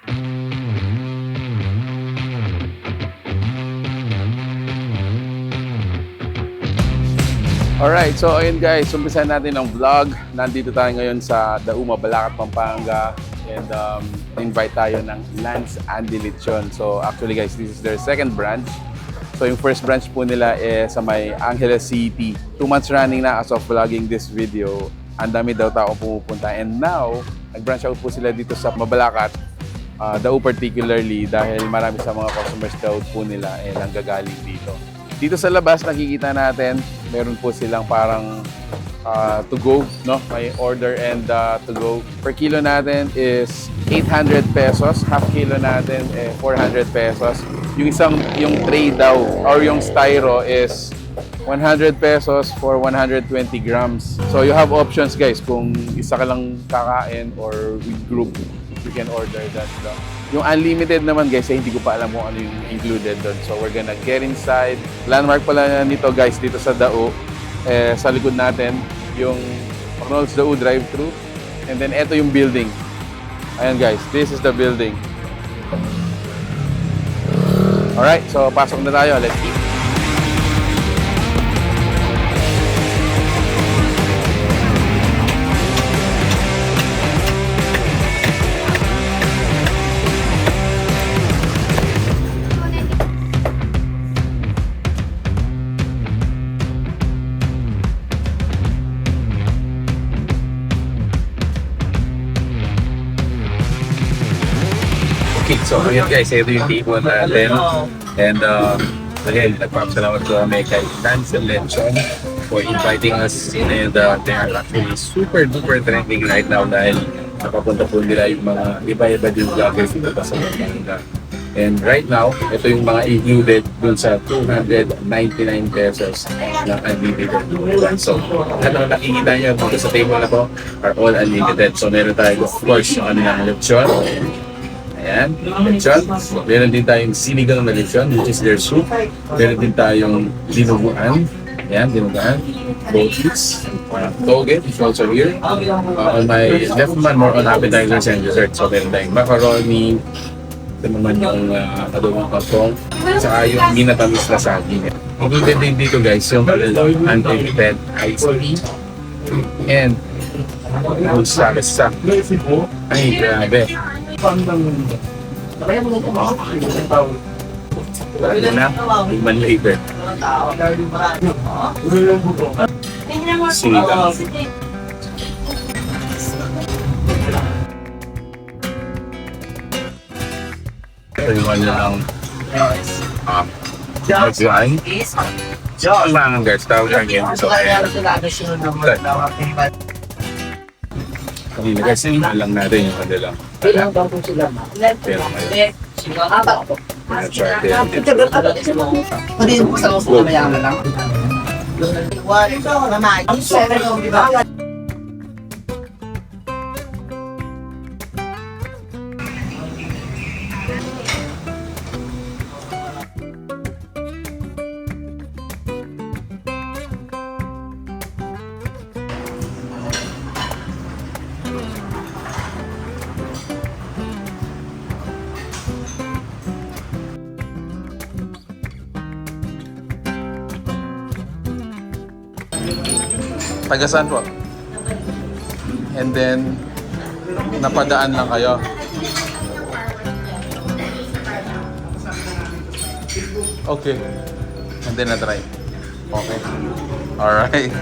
Alright, so ayun guys, umpisan natin ang vlog. Nandito tayo ngayon sa Thru, Mabalacat, Pampanga. And invite tayo ng Lanz Lechon. So actually guys, this is their second branch. So yung first branch po nila sa may Angeles City. 2 months running na as of vlogging this video. Ang dami daw tao pumupunta. And now, nag-branch out po sila dito sa Mabalacat. Thru particularly dahil marami sa mga customers daw po nila nanggagaling dito. Dito sa labas nakikita natin, meron po silang parang to go, no? May order and to go. Per kilo natin is 800 pesos, half kilo natin 400 pesos. Yung tray daw or yung styro is 100 pesos for 120 grams. So you have options guys, kung isa ka lang kakain or with group, you can order that. No? Yung unlimited naman guys, hindi ko pa alam kung ano yung included doon. So we're gonna get inside. Landmark pala nito guys, dito sa Thru. Sa likod natin, yung McDonald's Thru drive-thru. And then ito yung building. Ayan guys, this is the building. Alright, so pasok na tayo. Let's eat. So yun guys, ito yung table natin. And again, nagpapasalamat ko kami kay Lanz Lechon for inviting us. And they are actually super duper trending right now dahil napapunta po nila yung mga iba-iba din vloggers dito sa Pampanga. And right now, ito yung mga included dun sa 299 pesos na unlimited. So, ano nakikita nyo dito sa table na to are all unlimited. So meron tayo of course yung lechon. Ayan, lechon. Meron din tayong sinigang na lechon, which is their soup. Meron din tayong dinuguan. Ayan, dinuguan. Bopis. Toge, is also here. On my left naman, more on appetizers and desserts. So meron tayong macaroni. Ito naman yung adobong kangkong. Tsaka yung minatamis na saging. Included din dito guys, yung unlimited iced tea. And bulsa. Ay, grabe. Lalo na, human labor. Sinigang. Ito yung ano lang magsain. Ang mga guys, tawag lang yun. So, kanina guys, yung lang natin yung kanilang pero ngayon Tagasan po. And then, napadaan lang kayo. Okay. And then na-try. Okay. Alright.